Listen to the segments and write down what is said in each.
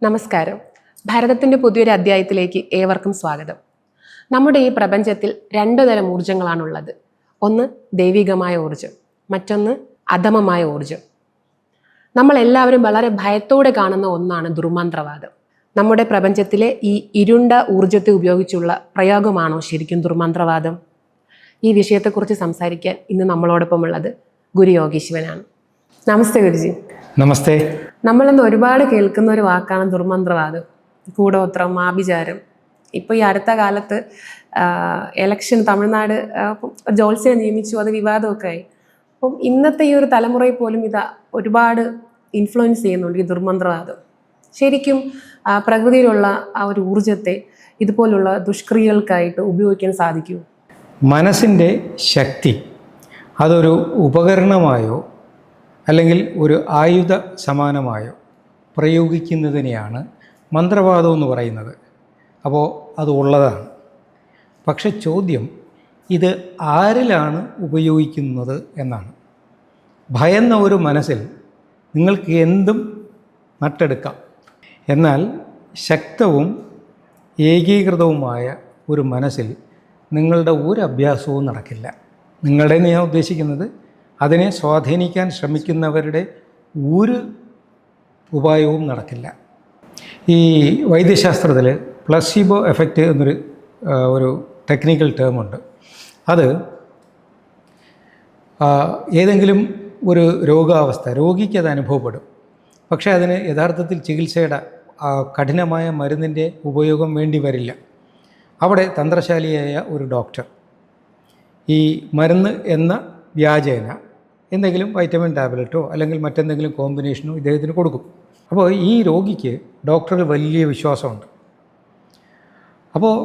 നമസ്കാരം. ഭാരതത്തിൻ്റെ പുതിയൊരു അധ്യായത്തിലേക്ക് ഏവർക്കും സ്വാഗതം. നമ്മുടെ ഈ പ്രപഞ്ചത്തിൽ രണ്ട് തരം ഊർജങ്ങളാണുള്ളത്. ഒന്ന് ദൈവികമായ ഊർജം, മറ്റൊന്ന് അധമമായ ഊർജം. നമ്മളെല്ലാവരും വളരെ ഭയത്തോടെ കാണുന്ന ഒന്നാണ് ദുർമന്ത്രവാദം. നമ്മുടെ പ്രപഞ്ചത്തിലെ ഈ ഇരുണ്ട ഊർജത്തെ ഉപയോഗിച്ചുള്ള പ്രയോഗമാണോ ശരിക്കും ദുർമന്ത്രവാദം? ഈ വിഷയത്തെക്കുറിച്ച് സംസാരിക്കാൻ ഇന്ന് നമ്മളോടൊപ്പം ഉള്ളത് ഗുരു യോഗീശ്വരനാണ്. നമസ്തേ ഗുരുജി. നമസ്തേ. നമ്മളിന്ന് ഒരുപാട് കേൾക്കുന്ന ഒരു വാക്കാണ് ദുർമന്ത്രവാദം, കൂടോത്രം, ആഭിചാരം. ഇപ്പോൾ ഈ അടുത്ത കാലത്ത് എലക്ഷൻ തമിഴ്നാട് ജോത്സ്യനെ നിയമിച്ചു, അത് വിവാദമൊക്കെ ആയി. അപ്പം ഇന്നത്തെ ഈ ഒരു തലമുറയിൽ പോലും ഇത് ഒരുപാട് ഇൻഫ്ലുവൻസ് ചെയ്യുന്നുണ്ട് ഈ ദുർമന്ത്രവാദം. ശരിക്കും പ്രകൃതിയിലുള്ള ആ ഒരു ഊർജത്തെ ഇതുപോലുള്ള ദുഷ്ക്രിയകൾക്കായിട്ട് ഉപയോഗിക്കാൻ സാധിക്കുമോ? മനസ്സിൻ്റെ ശക്തി അതൊരു ഉപകരണമായോ അല്ലെങ്കിൽ ഒരു ആയുധ സമാനമായോ പ്രയോഗിക്കുന്നതിനെയാണ് മന്ത്രവാദം എന്ന് പറയുന്നത്. അപ്പോൾ അത് ഉള്ളതാണ്. പക്ഷെ ചോദ്യം ഇത് ആരിലാണ് ഉപയോഗിക്കുന്നത് എന്നാണ്. ഭയന്ന ഒരു മനസ്സിൽ നിങ്ങൾക്ക് എന്തും നട്ടെടുക്കാം. എന്നാൽ ശക്തവും ഏകീകൃതവുമായ ഒരു മനസ്സിൽ നിങ്ങളുടെ ഒരു അഭ്യാസവും നടക്കില്ല. നിങ്ങളുടെ ഞാൻ ഉദ്ദേശിക്കുന്നത് അതിനെ സ്വാധീനിക്കാൻ ശ്രമിക്കുന്നവരുടെ ഒരു ഉപായവും നടക്കില്ല. ഈ വൈദ്യശാസ്ത്രത്തിൽ പ്ലസീബോ എഫക്റ്റ് എന്നൊരു ടെക്നിക്കൽ ടേമുണ്ട്. അത് ഏതെങ്കിലും ഒരു രോഗാവസ്ഥ രോഗിക്ക് അത് അനുഭവപ്പെടും. പക്ഷേ അതിന് യഥാർത്ഥത്തിൽ ചികിത്സയുടെ കഠിനമായ മരുന്നിൻ്റെ ഉപയോഗം വേണ്ടി വരില്ല. അവിടെ തന്ത്രശാലിയായ ഒരു ഡോക്ടർ ഈ മരുന്ന് എന്ന വ്യാജേന എന്തെങ്കിലും വൈറ്റമിൻ ടാബ്ലറ്റോ അല്ലെങ്കിൽ മറ്റെന്തെങ്കിലും കോമ്പിനേഷനോ ഇദ്ദേഹത്തിന് കൊടുക്കും. അപ്പോൾ ഈ രോഗിക്ക് ഡോക്ടറിൽ വലിയ വിശ്വാസമുണ്ട്. അപ്പോൾ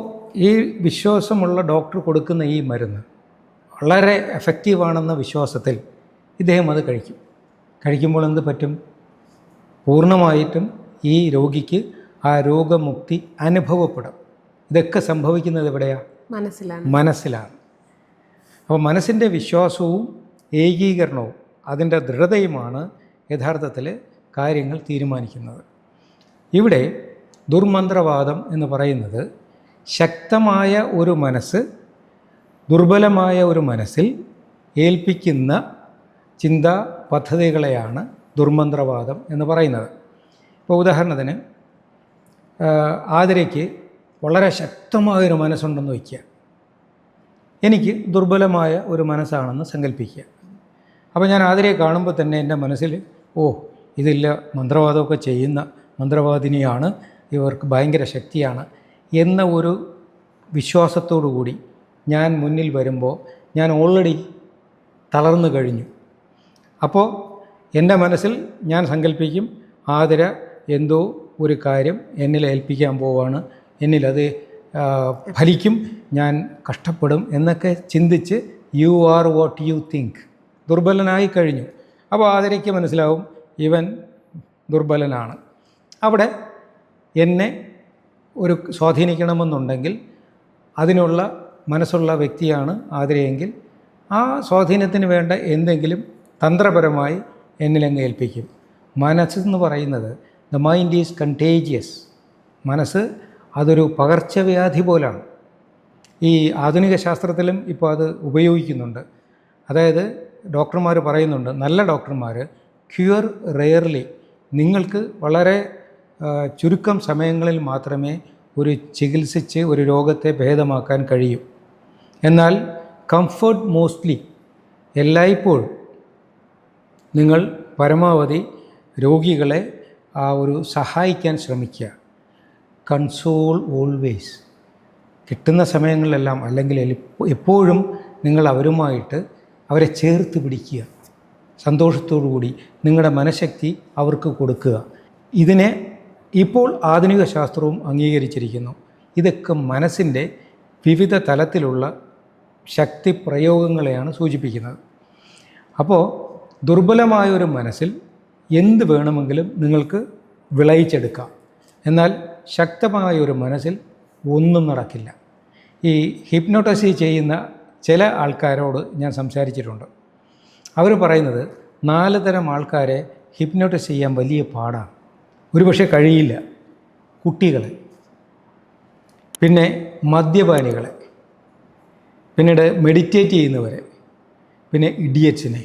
ഈ വിശ്വാസമുള്ള ഡോക്ടർ കൊടുക്കുന്ന ഈ മരുന്ന് വളരെ എഫക്റ്റീവാണെന്ന വിശ്വാസത്തിൽ ഇദ്ദേഹം അത് കഴിക്കുമ്പോൾ എന്ത് പറ്റും? പൂർണ്ണമായിട്ടും ഈ രോഗിക്ക് ആ രോഗമുക്തി അനുഭവപ്പെടും. ഇതൊക്കെ സംഭവിക്കുന്നത് എവിടെയാണ്? മനസ്സിലാണ്. അപ്പോൾ മനസ്സിൻ്റെ വിശ്വാസവും ഏകീകരണവും അതിൻ്റെ ദൃഢതയുമാണ് യഥാർത്ഥത്തിൽ കാര്യങ്ങൾ തീരുമാനിക്കുന്നത്. ഇവിടെ ദുർമന്ത്രവാദം എന്ന് പറയുന്നത് ശക്തമായ ഒരു മനസ്സ് ദുർബലമായ ഒരു മനസ്സിൽ ഏൽപ്പിക്കുന്ന ചിന്താ പദ്ധതികളെയാണ് ദുർമന്ത്രവാദം എന്ന് പറയുന്നത്. ഇപ്പോൾ ഉദാഹരണത്തിന് ആതിരയ്ക്ക് വളരെ ശക്തമായൊരു മനസ്സുണ്ടെന്ന് വയ്ക്കുക. എനിക്ക് ദുർബലമായ ഒരു മനസ്സാണെന്ന് സങ്കല്പിക്കുക. അപ്പോൾ ഞാൻ ആതിരയെ കാണുമ്പോൾ തന്നെ എൻ്റെ മനസ്സിൽ ഇതില്ല, മന്ത്രവാദമൊക്കെ ചെയ്യുന്ന മന്ത്രവാദിനിയാണ്, ഇവർക്ക് ഭയങ്കര ശക്തിയാണ് എന്ന ഒരു വിശ്വാസത്തോടു കൂടി ഞാൻ മുന്നിൽ വരുമ്പോൾ ഞാൻ ഓൾറെഡി തളർന്നു കഴിഞ്ഞു. അപ്പോൾ എൻ്റെ മനസ്സിൽ ഞാൻ സങ്കല്പിക്കും ആതിര എന്തോ ഒരു കാര്യം എന്നിൽ ഏൽപ്പിക്കാൻ പോവാണ്, എന്നിലത് ഫലിക്കും, ഞാൻ കഷ്ടപ്പെടും എന്നൊക്കെ ചിന്തിച്ച് you are what you think, ദുർബലനായി കഴിഞ്ഞു. അപ്പോൾ ആതിരയ്ക്ക് മനസ്സിലാവും ഇവൻ ദുർബലനാണ്. അവിടെ എന്നെ ഒരു സ്വാധീനിക്കണമെന്നുണ്ടെങ്കിൽ അതിനുള്ള മനസ്സുള്ള വ്യക്തിയാണ് ആതിരയെങ്കിൽ ആ സ്വാധീനത്തിന് വേണ്ട എന്തെങ്കിലും തന്ത്രപരമായി എന്നിലങ്ങ് ഏൽപ്പിക്കും. മനസ്സെന്ന് പറയുന്നത് ദ മൈൻഡ് ഈസ് കണ്ടേജിയസ്. മനസ്സ് അതൊരു പകർച്ചവ്യാധി പോലാണ്. ഈ ആധുനിക ശാസ്ത്രത്തിലും ഇപ്പോൾ അത് ഉപയോഗിക്കുന്നുണ്ട്. അതായത് ഡോക്ടർമാർ പറയുന്നുണ്ട്, നല്ല ഡോക്ടർമാർ ക്യൂർ റെയർലി, നിങ്ങൾക്ക് വളരെ ചുരുക്കം സമയങ്ങളിൽ മാത്രമേ ചികിത്സിച്ച് ഒരു രോഗത്തെ ഭേദമാക്കാൻ കഴിയൂ. എന്നാൽ കംഫർട്ട് മോസ്റ്റ്ലി, എല്ലായ്പ്പോഴും നിങ്ങൾ പരമാവധി രോഗികളെ സഹായിക്കാൻ ശ്രമിക്കുക. കൺസോൾ ഓൾവേസ്, കിട്ടുന്ന സമയങ്ങളിലെല്ലാം അല്ലെങ്കിൽ എപ്പോഴും നിങ്ങൾ അവരെ ചേർത്ത് പിടിക്കുക. സന്തോഷത്തോടു കൂടി നിങ്ങളുടെ മനഃശക്തി അവർക്ക് കൊടുക്കുക. ഇതിനെ ഇപ്പോൾ ആധുനിക ശാസ്ത്രവും അംഗീകരിച്ചിരിക്കുന്നു. ഇതൊക്കെ മനസ്സിൻ്റെ വിവിധ തലത്തിലുള്ള ശക്തി പ്രയോഗങ്ങളെയാണ് സൂചിപ്പിക്കുന്നത്. അപ്പോൾ ദുർബലമായൊരു മനസ്സിൽ എന്ത് വേണമെങ്കിലും നിങ്ങൾക്ക് വിളയിച്ചെടുക്കാം. എന്നാൽ ശക്തമായ ഒരു മനസ്സിൽ ഒന്നും നടക്കില്ല. ഈ ഹിപ്നോട്ടൈസ് ചെയ്യുന്ന ചില ആൾക്കാരോട് ഞാൻ സംസാരിച്ചിട്ടുണ്ട്. അവർ പറയുന്നത് 4 തരം ആൾക്കാരെ ഹിപ്നോട്ടൈസ് ചെയ്യാൻ വലിയ പാടാണ്. ഒരുപക്ഷെ കഴിയില്ല. കുട്ടികളെ, പിന്നെ മദ്യപാനികളെ, പിന്നീട് മെഡിറ്റേറ്റ് ചെയ്യുന്നവരെ, പിന്നെ ഇഡിയറ്റ്സിനെ.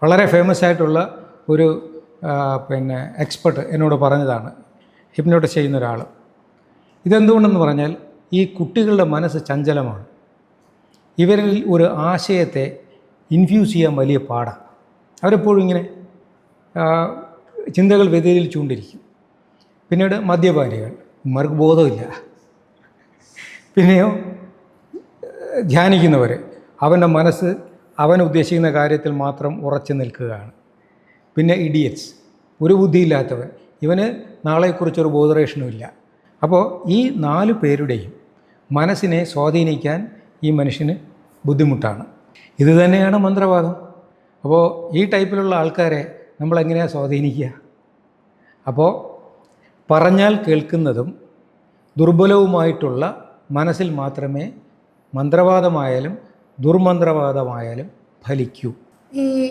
വളരെ ഫേമസ് ആയിട്ടുള്ള ഒരു എക്സ്പെർട്ട് എന്നോട് പറഞ്ഞതാണ്, ഹിപ്നോട്ടിസ് ചെയ്യുന്ന ഒരാൾ. ഇതെന്തുകൊണ്ടെന്ന് പറഞ്ഞാൽ ഈ കുട്ടികളുടെ മനസ്സ് ചഞ്ചലമാണ്. ഇവരിൽ ഒരു ആശയത്തെ ഇൻഫ്യൂസ് ചെയ്യാൻ വലിയ പാടാണ്. അവരെപ്പോഴും ഇങ്ങനെ ചിന്തകൾ വ്യതിചലിച്ചുകൊണ്ടിരിക്കും. പിന്നീട് മദ്യപാനികൾ, ഇവർക്ക് ബോധമില്ല. പിന്നെയോ ധ്യാനിക്കുന്നവർ, അവൻ്റെ മനസ്സ് അവൻ ഉദ്ദേശിക്കുന്ന കാര്യത്തിൽ മാത്രം ഉറച്ചു നിൽക്കുകയാണ്. പിന്നെ ഇഡിയറ്റ്സ്, ഒരു ബുദ്ധിയില്ലാത്തവൻ, ഇവന് നാളെക്കുറിച്ചൊരു ബോധറേഷനും ഇല്ല. അപ്പോൾ ഈ 4 പേരുടെയും മനസ്സിനെ സ്വാധീനിക്കാൻ ഈ മനുഷ്യന് ബുദ്ധിമുട്ടാണ്. ഇത് തന്നെയാണ് മന്ത്രവാദം. അപ്പോൾ ഈ ടൈപ്പിലുള്ള ആൾക്കാരെ നമ്മളെങ്ങനെയാണ് സ്വാധീനിക്കുക? അപ്പോൾ പറഞ്ഞാൽ കേൾക്കുന്നതും ദുർബലവുമായിട്ടുള്ള മനസ്സിൽ മാത്രമേ മന്ത്രവാദമായാലും ദുർമന്ത്രവാദമായാലും ഫലിക്കൂ.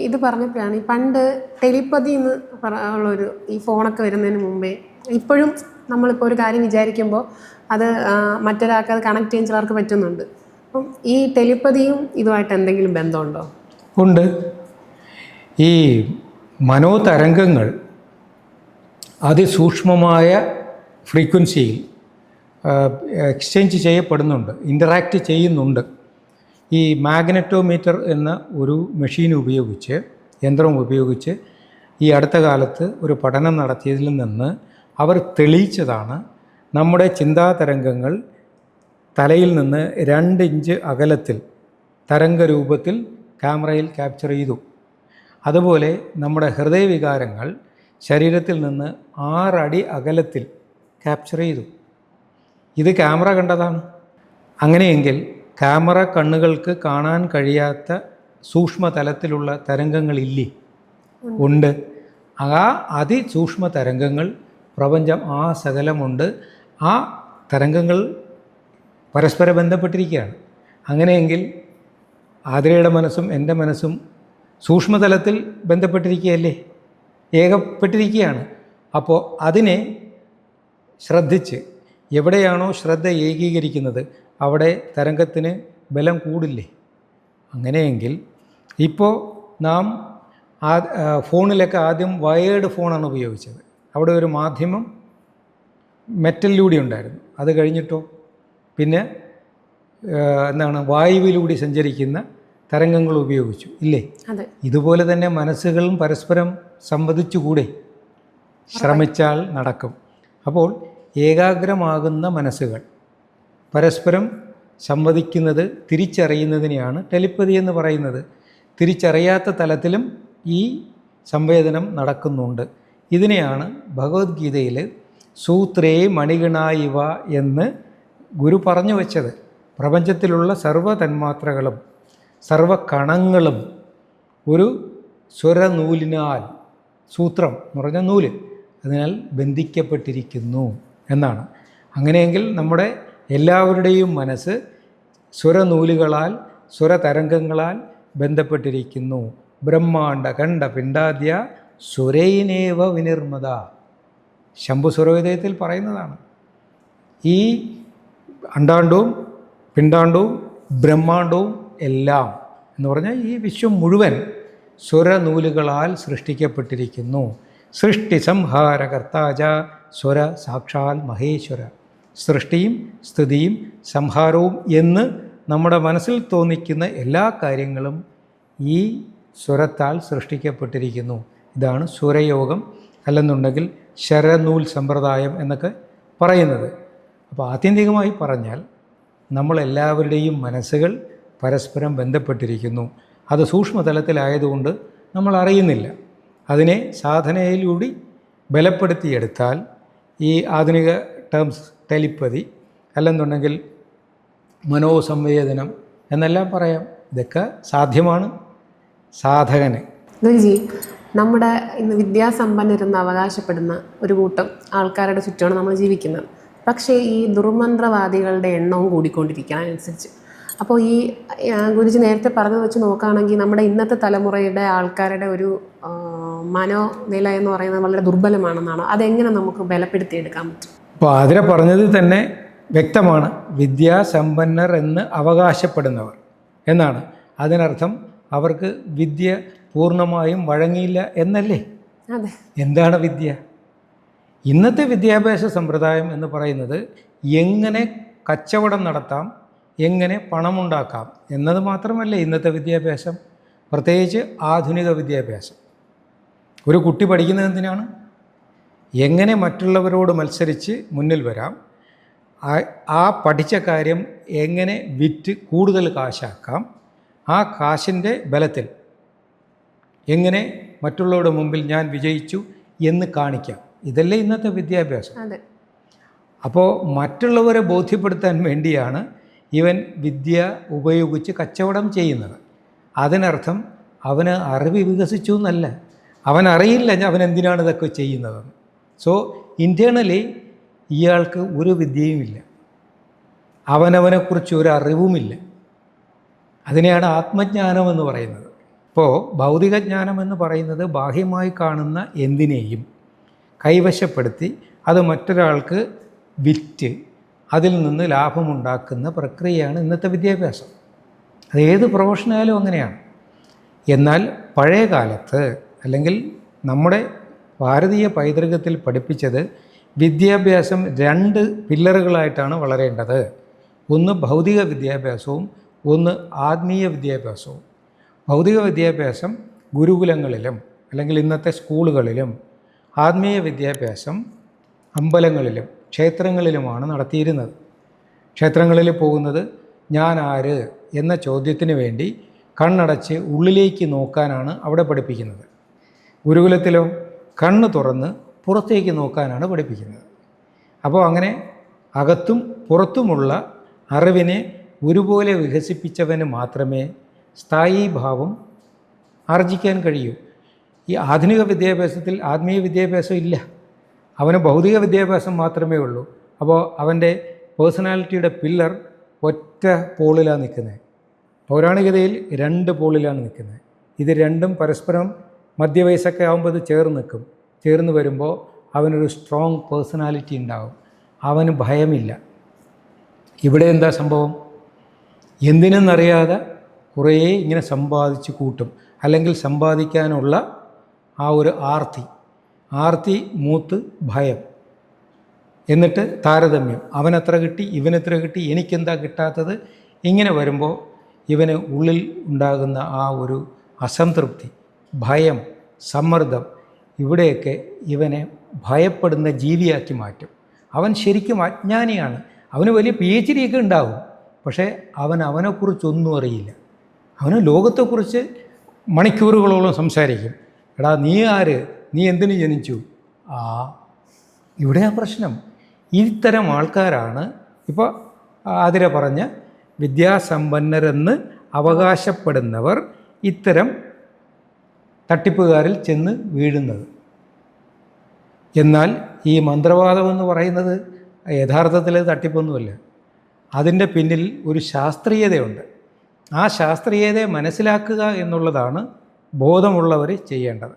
ഇത് പറഞ്ഞപ്പോഴാണ്, ഈ പണ്ട് ടെലിപ്പതി എന്ന് ഉള്ളൊരു ഈ ഫോണൊക്കെ വരുന്നതിന് മുമ്പേ, ഇപ്പോഴും നമ്മളിപ്പോൾ ഒരു കാര്യം വിചാരിക്കുമ്പോൾ അത് മറ്റൊരാൾക്ക് അത് കണക്ട് ചെയ്യാൻ ചിലർക്ക് പറ്റുന്നുണ്ട്. അപ്പം ഈ ടെലിപ്പതിയും ഇതുമായിട്ട് എന്തെങ്കിലും ബന്ധമുണ്ടോ? ഉണ്ട്. ഈ മനോതരംഗങ്ങൾ അതിസൂക്ഷ്മമായ ഫ്രീക്വൻസിയിൽ എക്സ്ചേഞ്ച് ചെയ്യപ്പെടുന്നുണ്ട്, ഇൻ്ററാക്റ്റ് ചെയ്യുന്നുണ്ട്. ഈ മാഗ്നറ്റോമീറ്റർ എന്ന ഒരു മെഷീൻ ഉപയോഗിച്ച്, യന്ത്രം ഉപയോഗിച്ച് ഈ അടുത്ത കാലത്ത് ഒരു പഠനം നടത്തിയതിൽ നിന്ന് അവർ തെളിയിച്ചതാണ്, നമ്മുടെ ചിന്താതരംഗങ്ങൾ തലയിൽ നിന്ന് 2 ഇഞ്ച് അകലത്തിൽ തരംഗരൂപത്തിൽ ക്യാമറയിൽ ക്യാപ്ചർ ചെയ്തു. അതുപോലെ നമ്മുടെ ഹൃദയവികാരങ്ങൾ ശരീരത്തിൽ നിന്ന് 6 അടി അകലത്തിൽ ക്യാപ്ചർ ചെയ്തു. ഇത് ക്യാമറ കണ്ടതാണ്. അങ്ങനെയെങ്കിൽ ക്യാമറ കണ്ണുകൾക്ക് കാണാൻ കഴിയാത്ത സൂക്ഷ്മതലത്തിലുള്ള തരംഗങ്ങളില്ലേ? ഉണ്ട്. ആ അതിസൂക്ഷ്മ തരംഗങ്ങൾ പ്രപഞ്ചം സകലമുണ്ട്. ആ തരംഗങ്ങൾ പരസ്പരം ബന്ധപ്പെട്ടിരിക്കുകയാണ്. അങ്ങനെയെങ്കിൽ ആതിരയുടെ മനസ്സും എൻ്റെ മനസ്സും സൂക്ഷ്മതലത്തിൽ ബന്ധപ്പെട്ടിരിക്കുകയല്ലേ, ഏകപ്പെട്ടിരിക്കുകയാണ്. അപ്പോൾ അതിനെ ശ്രദ്ധിച്ച് എവിടെയാണോ ശ്രദ്ധ ഏകീകരിക്കുന്നത് അവിടെ തരംഗത്തിന് ബലം കൂടില്ലേ? അങ്ങനെയെങ്കിൽ ഇപ്പോൾ നാം ഫോണിലൊക്കെ ആദ്യം വയേർഡ് ഫോണാണ് ഉപയോഗിച്ചത്. അവിടെ ഒരു മാധ്യമം മെറ്റലിലൂടെ ഉണ്ടായിരുന്നു. അത് കഴിഞ്ഞിട്ടോ പിന്നെ വായുവിലൂടെ സഞ്ചരിക്കുന്ന തരംഗങ്ങൾ ഉപയോഗിച്ചു, ഇല്ലേ? ഇതുപോലെ തന്നെ മനസ്സുകളും പരസ്പരം സംവദിച്ചുകൂടെ? ശ്രമിച്ചാൽ നടക്കും. അപ്പോൾ ഏകാഗ്രമാകുന്ന മനസ്സുകൾ പരസ്പരം സംവദിക്കുന്നത് തിരിച്ചറിയുന്നതിനെയാണ് ടെലിപ്പതി എന്ന് പറയുന്നത്. തിരിച്ചറിയാത്ത തലത്തിലും ഈ സംവേദനം നടക്കുന്നുണ്ട്. ഇതിനെയാണ് ഭഗവത്ഗീതയിൽ സൂത്രേ മണിഗണായിവ എന്ന് ഗുരു പറഞ്ഞു വച്ചത്. പ്രപഞ്ചത്തിലുള്ള സർവ്വ തന്മാത്രകളും സർവകണങ്ങളും ഒരു സ്വരനൂലിനാൽ, സൂത്രം എന്ന് പറഞ്ഞ നൂല്, അതിനാൽ ബന്ധിക്കപ്പെട്ടിരിക്കുന്നു എന്നാണ്. അങ്ങനെയെങ്കിൽ നമ്മുടെ എല്ലാവരുടെയും മനസ്സ് സ്വരനൂലുകളാൽ, സ്വരതരംഗങ്ങളാൽ ബന്ധപ്പെട്ടിരിക്കുന്നു. ബ്രഹ്മാണ്ട ഖണ്ഡ പിണ്ടാദ്യ സ്വരൈനേവ വിനിർമ്മത, ശംഭുസ്വരവിധേയത്തിൽ പറയുന്നതാണ്. ഈ അണ്ടാണ്ടവും പിണ്ടാണ്ടവും ബ്രഹ്മാണ്ടവും എല്ലാം എന്ന് പറഞ്ഞാൽ ഈ വിശ്വം മുഴുവൻ സ്വരനൂലുകളാൽ സൃഷ്ടിക്കപ്പെട്ടിരിക്കുന്നു. സൃഷ്ടി സംഹാരകർത്താച സ്വര സാക്ഷാൽ മഹേശ്വര. സൃഷ്ടിയും സ്ഥിതിയും സംഹാരവും എന്ന് നമ്മുടെ മനസ്സിൽ തോന്നിക്കുന്ന എല്ലാ കാര്യങ്ങളും ഈ സ്വരത്താൽ സൃഷ്ടിക്കപ്പെട്ടിരിക്കുന്നു. ഇതാണ് സ്വരയോഗം, അല്ലെന്നുണ്ടെങ്കിൽ ശരനൂൽ സമ്പ്രദായം എന്നൊക്കെ പറയുന്നത്. അപ്പോൾ ആത്യന്തികമായി പറഞ്ഞാൽ നമ്മളെല്ലാവരുടെയും മനസ്സുകൾ പരസ്പരം ബന്ധപ്പെട്ടിരിക്കുന്നു. അത് സൂക്ഷ്മതലത്തിലായതുകൊണ്ട് നമ്മൾ അറിയുന്നില്ല. അതിനെ സാധനയിലൂടെ ബലപ്പെടുത്തിയെടുത്താൽ ഈ ആധുനിക ടേംസ് ടെലിപ്പതി, അല്ലെന്നുണ്ടെങ്കിൽ മനോസംവേദനം എന്നെല്ലാം പറയാം. ഇതൊക്കെ സാധ്യമാണ് സാധകന്. ഗുരുജി, നമ്മുടെ ഇന്ന് വിദ്യാസമ്പന്നരെന്ന് അവകാശപ്പെടുന്ന ഒരു കൂട്ടം ആൾക്കാരുടെ ചുറ്റുമാണ് നമ്മൾ ജീവിക്കുന്നത്. പക്ഷേ ഈ ദുർമന്ത്രവാദികളുടെ എണ്ണവും കൂടിക്കൊണ്ടിരിക്കുകയാണ് അനുസരിച്ച്. അപ്പോൾ ഈ ഗുരുജി നേരത്തെ പറഞ്ഞു വെച്ച് നോക്കുകയാണെങ്കിൽ നമ്മുടെ ഇന്നത്തെ തലമുറയുടെ ആൾക്കാരുടെ ഒരു മനോനില എന്ന് പറയുന്നത് വളരെ ദുർബലമാണെന്നാണ്. അതെങ്ങനെ നമുക്ക് ബലപ്പെടുത്തിയെടുക്കാൻ പറ്റും? ഇപ്പോൾ ആതിര പറഞ്ഞത് തന്നെ വ്യക്തമാണ്, വിദ്യാസമ്പന്നർ എന്ന് അവകാശപ്പെടുന്നവർ എന്നാണ്. അതിനർത്ഥം അവർക്ക് വിദ്യ പൂർണ്ണമായും വഴങ്ങിയില്ല എന്നല്ലേ? അതെ. എന്താണ് വിദ്യ? ഇന്നത്തെ വിദ്യാഭ്യാസ സമ്പ്രദായം എന്ന് പറയുന്നത് എങ്ങനെ കച്ചവടം നടത്താം, എങ്ങനെ പണമുണ്ടാക്കാം എന്നത് മാത്രമല്ല ഇന്നത്തെ വിദ്യാഭ്യാസം, പ്രത്യേകിച്ച് ആധുനിക വിദ്യാഭ്യാസം. ഒരു കുട്ടി പഠിക്കുന്നത് എന്തിനാണ്? എങ്ങനെ മറ്റുള്ളവരോട് മത്സരിച്ച് മുന്നിൽ വരാം, ആ പഠിച്ച കാര്യം എങ്ങനെ വിറ്റ് കൂടുതൽ കാശാക്കാം, ആ കാശിൻ്റെ ബലത്തിൽ എങ്ങനെ മറ്റുള്ളവരുടെ മുമ്പിൽ ഞാൻ വിജയിച്ചു എന്ന് കാണിക്കാം. ഇതല്ലേ ഇന്നത്തെ വിദ്യാഭ്യാസം. അപ്പോൾ മറ്റുള്ളവരെ ബോധ്യപ്പെടുത്താൻ വേണ്ടിയാണ് ഇവൻ വിദ്യ ഉപയോഗിച്ച് കച്ചവടം ചെയ്യുന്നത്. അതിനർത്ഥം അവന് അറിവ് വികസിച്ചു എന്നല്ല, അവൻ അറിയില്ല അവൻ എന്തിനാണ് ഇതൊക്കെ ചെയ്യുന്നതെന്ന്. സോ ഇൻറ്റേർണലി ഇയാൾക്ക് ഒരു വിദ്യയുമില്ല, അവനവനെക്കുറിച്ച് ഒരു അറിവുമില്ല. അതിനെയാണ് ആത്മജ്ഞാനം എന്ന് പറയുന്നത്. ഇപ്പോൾ ഭൗതികജ്ഞാനം എന്ന് പറയുന്നത് ബാഹ്യമായി കാണുന്ന എന്തിനേയും കൈവശപ്പെടുത്തി അത് മറ്റൊരാൾക്ക് വിറ്റ് അതിൽ നിന്ന് ലാഭമുണ്ടാക്കുന്ന പ്രക്രിയയാണ് ഇന്നത്തെ വിദ്യാഭ്യാസം. അത് ഏത് പ്രൊഫഷനായാലും അങ്ങനെയാണ്. എന്നാൽ പഴയ കാലത്ത് അല്ലെങ്കിൽ നമ്മുടെ ഭാരതീയ പൈതൃകത്തിൽ പഠിപ്പിച്ചത് വിദ്യാഭ്യാസം 2 പില്ലറുകളായിട്ടാണ് വളരേണ്ടത്. ഒന്ന് ഭൗതിക വിദ്യാഭ്യാസവും ഒന്ന് ആത്മീയ വിദ്യാഭ്യാസവും. ഭൗതിക വിദ്യാഭ്യാസം ഗുരുകുലങ്ങളിലും അല്ലെങ്കിൽ ഇന്നത്തെ സ്കൂളുകളിലും, ആത്മീയ വിദ്യാഭ്യാസം അമ്പലങ്ങളിലും ക്ഷേത്രങ്ങളിലുമാണ് നടത്തിയിരുന്നത്. ക്ഷേത്രങ്ങളിൽ പോകുന്നത് ഞാൻ ആര് എന്ന ചോദ്യത്തിന് വേണ്ടി കണ്ണടച്ച് ഉള്ളിലേക്ക് നോക്കാനാണ് അവിടെ പഠിപ്പിക്കുന്നത്. ഗുരുകുലത്തിലോ കണ്ണ് തുറന്ന് പുറത്തേക്ക് നോക്കാനാണ് പഠിപ്പിക്കുന്നത്. അപ്പോൾ അങ്ങനെ അകത്തും പുറത്തുമുള്ള അറിവിനെ ഒരുപോലെ വികസിപ്പിച്ചവന് മാത്രമേ സ്ഥായീഭാവം ആർജിക്കാൻ കഴിയൂ. ഈ ആധുനിക വിദ്യാഭ്യാസത്തിൽ ആത്മീയ വിദ്യാഭ്യാസം ഇല്ല, അവന് ഭൗതിക വിദ്യാഭ്യാസം മാത്രമേ ഉള്ളൂ. അപ്പോൾ അവൻ്റെ പേഴ്സണാലിറ്റിയുടെ പില്ലർ ഒറ്റ പോളിലാണ് നിൽക്കുന്നത്. പൗരാണികതയിൽ 2 പോളിലാണ് നിൽക്കുന്നത്. ഇത് രണ്ടും പരസ്പരം മധ്യവയസ്സൊക്കെ ആകുമ്പോൾ ഇത് ചേർന്ന് നിൽക്കും. ചേർന്ന് വരുമ്പോൾ അവനൊരു സ്ട്രോങ് പേഴ്സണാലിറ്റി ഉണ്ടാവും, അവന് ഭയമില്ല. ഇവിടെ എന്താ സംഭവം? എന്തിനെന്നറിയാതെ കുറേ ഇങ്ങനെ സമ്പാദിച്ച് കൂട്ടും, അല്ലെങ്കിൽ സമ്പാദിക്കാനുള്ള ആ ഒരു ആർത്തി മൂത്ത് ഭയം, എന്നിട്ട് താരതമ്യം, അവനെത്ര കിട്ടി ഇവനെത്ര കിട്ടി എനിക്കെന്താ കിട്ടാത്തത്. ഇങ്ങനെ വരുമ്പോൾ ഇവന് ഉള്ളിൽ ഉണ്ടാകുന്ന ആ ഒരു അസംതൃപ്തി, ഭയം, സമ്മർദ്ദം, ഇവിടെയൊക്കെ ഇവനെ ഭയപ്പെടുന്ന ജീവിയാക്കി മാറ്റും. അവൻ ശരിക്കും അജ്ഞാനിയാണ്, അവന് വലിയ PhD ഒക്കെ ഉണ്ടാവും, പക്ഷേ അവനെക്കുറിച്ചൊന്നും അറിയില്ല. അവന് ലോകത്തെക്കുറിച്ച് മണിക്കൂറുകളോളം സംസാരിക്കും. എടാ നീ ആര്, നീ എന്തിനു ജനിച്ചു? ഇവിടെയാ പ്രശ്നം. ഇത്തരം ആൾക്കാരാണ് ഇപ്പോൾ ആതിര പറഞ്ഞ വിദ്യാസമ്പന്നരെന്ന് അവകാശപ്പെടുന്നവർ ഇത്തരം തട്ടിപ്പുകാരിൽ ചെന്ന് വീഴുന്നത്. എന്നാൽ ഈ മന്ത്രവാദം എന്ന് പറയുന്നത് യഥാർത്ഥത്തിൽ തട്ടിപ്പൊന്നുമല്ല. അതിൻ്റെ പിന്നിൽ ഒരു ശാസ്ത്രീയതയുണ്ട്. ആ ശാസ്ത്രീയതയെ മനസ്സിലാക്കുക എന്നുള്ളതാണ് ബോധമുള്ളവർ ചെയ്യേണ്ടത്.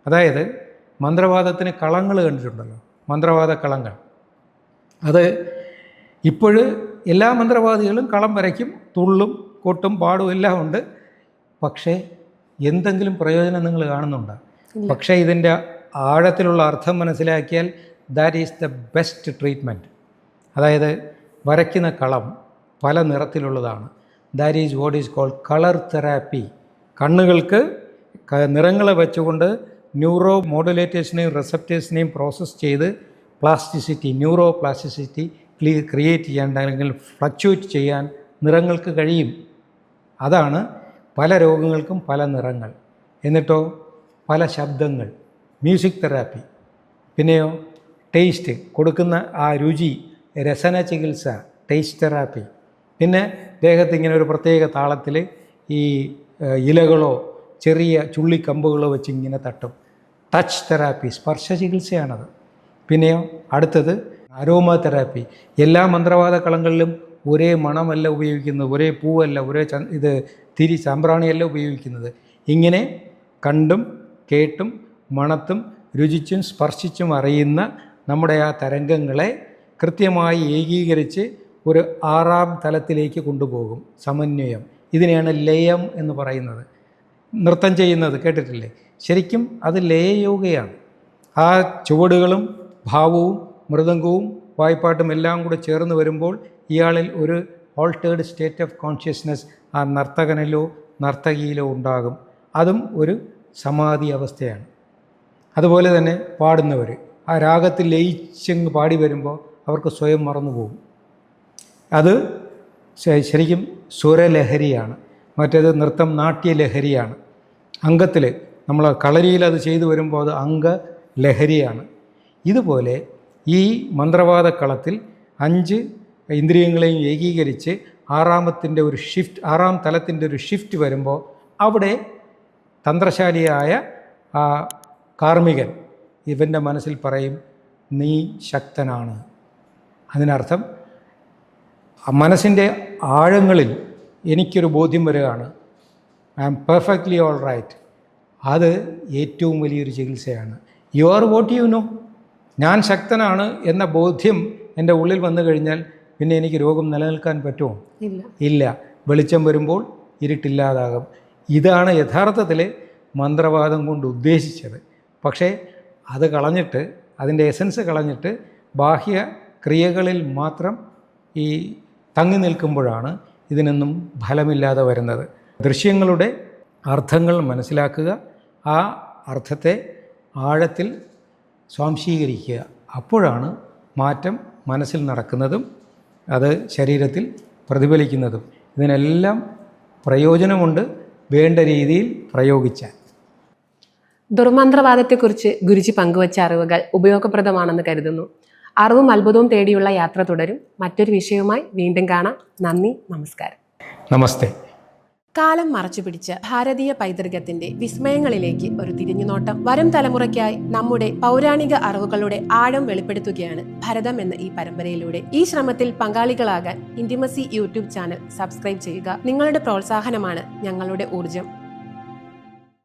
അതായത് മന്ത്രവാദത്തിന് കളങ്ങൾ കണ്ടിട്ടുണ്ടല്ലോ, മന്ത്രവാദ കളങ്ങൾ. അത് ഇപ്പോഴ് എല്ലാ മന്ത്രവാദികളും കളം വരയ്ക്കും, തുള്ളും കൊട്ടും പാടും എല്ലാം ഉണ്ട്. പക്ഷേ എന്തെങ്കിലും പ്രയോജനം നിങ്ങൾ കാണുന്നുണ്ടോ? പക്ഷേ ഇതിൻ്റെ ആഴത്തിലുള്ള അർത്ഥം മനസ്സിലാക്കിയാൽ that is the best treatment. അതായത് വരയ്ക്കുന്ന കളം പല നിറത്തിലുള്ളതാണ്. That is what is called colour therapy. കണ്ണുകൾക്ക് നിറങ്ങളെ വെച്ചുകൊണ്ട് ന്യൂറോ മോഡുലേറ്റേഴ്സിനെയും റിസപ്റ്റേഴ്സിനെയും പ്രോസസ്സ് ചെയ്ത് പ്ലാസ്റ്റിസിറ്റി, ന്യൂറോ പ്ലാസ്റ്റിസിറ്റി ക്രിയേറ്റ് ചെയ്യാൻ, അല്ലെങ്കിൽ ഫ്ലക്ച്വേറ്റ് ചെയ്യാൻ നിറങ്ങൾക്ക് കഴിയും. അതാണ് പല രോഗങ്ങൾക്കും പല നിറങ്ങൾ. എന്നിട്ടോ പല ശബ്ദങ്ങൾ, മ്യൂസിക് തെറാപ്പി. പിന്നെയോ ടേസ്റ്റ്, കൊടുക്കുന്ന ആ രുചി, രസന ചികിത്സ, ടേസ്റ്റ് തെറാപ്പി. പിന്നെ ദേഹത്ത് ഇങ്ങനെ ഒരു പ്രത്യേക താളത്തിൽ ഈ ഇലകളോ ചെറിയ ചുള്ളിക്കമ്പുകളോ വെച്ച് ഇങ്ങനെ തട്ടും, ടച്ച് തെറാപ്പി, സ്പർശ ചികിത്സയാണത്. പിന്നെയോ അടുത്തത് അരോമ തെറാപ്പി. എല്ലാ മന്ത്രവാദ കളങ്ങളിലും ഒരേ മണമല്ല ഉപയോഗിക്കുന്നത്, ഒരേ പൂവല്ല, ഒരേ തിരി സാമ്പ്രാണിയല്ല ഉപയോഗിക്കുന്നത്. ഇങ്ങനെ കണ്ടും കേട്ടും മണത്തും രുചിച്ചും സ്പർശിച്ചും അറിയുന്ന നമ്മുടെ ആ തരംഗങ്ങളെ കൃത്യമായി ഏകീകരിച്ച് ഒരു 6ാം തലത്തിലേക്ക് കൊണ്ടുപോകും. സമന്വയം, ഇതിനെയാണ് ലയം എന്ന് പറയുന്നത്. നൃത്തം ചെയ്യുന്നത് കേട്ടിട്ടില്ലേ? ശരിക്കും അത് ലയയോഗയാണ്. ആ ചുവടുകളും ഭാവവും മൃദംഗവും വായ്പാട്ടും എല്ലാം കൂടെ ചേർന്ന് വരുമ്പോൾ ഇയാളിൽ ഒരു ഓൾട്ടേർഡ് സ്റ്റേറ്റ് ഓഫ് കോൺഷ്യസ്നെസ് ആ നർത്തകനിലോ നർത്തകിയിലോ ഉണ്ടാകും. അതും ഒരു സമാധി അവസ്ഥയാണ്. അതുപോലെ തന്നെ പാടുന്നവർ ആ രാഗത്തിൽ ലയിച്ചങ്ങ് പാടി വരുമ്പോൾ അവർക്ക് സ്വയം മറന്നു പോകും. അത് ശരിക്കും സ്വരലഹരിയാണ്. മറ്റേത് നൃത്തം നാട്യലഹരിയാണ്. അംഗത്തിൽ നമ്മൾ കളരിയിൽ അത് ചെയ്തു വരുമ്പോൾ അത് അംഗലഹരിയാണ്. ഇതുപോലെ ഈ മന്ത്രവാദ കളത്തിൽ 5 ഇന്ദ്രിയങ്ങളെയും ഏകീകരിച്ച് 6ാം തലത്തിൻ്റെ ഒരു ഷിഫ്റ്റ് വരുമ്പോൾ അവിടെ തന്ത്രശാലിയായ ആ കാർമ്മികൻ ഇവൻ്റെ മനസ്സിൽ പറയും, നീ ശക്തനാണ്. അതിനർത്ഥം മനസ്സിൻ്റെ ആഴങ്ങളിൽ എനിക്കൊരു ബോധ്യം വരികയാണ്, I am perfectly all right. അത് ഏറ്റവും വലിയൊരു ചികിത്സയാണ്. You are what you know. ഞാൻ ശക്തനാണ് എന്ന ബോധ്യം എൻ്റെ ഉള്ളിൽ വന്നു കഴിഞ്ഞാൽ പിന്നെ എനിക്ക് രോഗം നിലനിൽക്കാൻ പറ്റുമോ? ഇല്ല. വെളിച്ചം വരുമ്പോൾ ഇരുട്ടില്ലാതാകും. ഇതാണ് യഥാർത്ഥത്തിൽ മന്ത്രവാദം കൊണ്ട് ഉദ്ദേശിച്ചത്. പക്ഷേ അത് കളഞ്ഞിട്ട്, അതിൻ്റെ എസൻസ് കളഞ്ഞിട്ട് ബാഹ്യ ക്രിയകളിൽ മാത്രം ഈ തങ്ങി നിൽക്കുമ്പോഴാണ് ഇതിനൊന്നും ഫലമില്ലാതെ വരുന്നത്. ദൃശ്യങ്ങളുടെ അർത്ഥങ്ങൾ മനസ്സിലാക്കുക, ആ അർത്ഥത്തെ ആഴത്തിൽ സ്വാംശീകരിക്കുക. അപ്പോഴാണ് മാറ്റം മനസ്സിൽ നടക്കുന്നതും അത് ശരീരത്തിൽ പ്രതിഫലിക്കുന്നതും. ഇതിനെല്ലാം പ്രയോജനമുണ്ട്, വേണ്ട രീതിയിൽ പ്രയോഗിച്ചാൽ. ദുർമന്ത്രവാദത്തെക്കുറിച്ച് ഗുരുജി പങ്കുവച്ച അറിവുകൾ ഉപയോഗപ്രദമാണെന്ന് കരുതുന്നു. അറിവും അത്ഭുതവും തേടിയുള്ള യാത്ര തുടരും. മറ്റൊരു വിഷയവുമായി വീണ്ടും കാണാം. നന്ദി, നമസ്കാരം. നമസ്തേ. കാലം മറച്ചുപിടിച്ച ഭാരതീയ പൈതൃകത്തിന്റെ വിസ്മയങ്ങളിലേക്ക് ഒരു തിരിഞ്ഞുനോട്ടം. വരും തലമുറയ്ക്കായി നമ്മുടെ പൗരാണിക അറിവുകളുടെ ആഴം വെളിപ്പെടുത്തുകയാണ് ഭരതം എന്ന ഈ പരമ്പരയിലൂടെ. ഈ ശ്രമത്തിൽ പങ്കാളികളാകാൻ ഇന്റിമസി യൂട്യൂബ് ചാനൽ സബ്സ്ക്രൈബ് ചെയ്യുക. നിങ്ങളുടെ പ്രോത്സാഹനമാണ് ഞങ്ങളുടെ ഊർജം.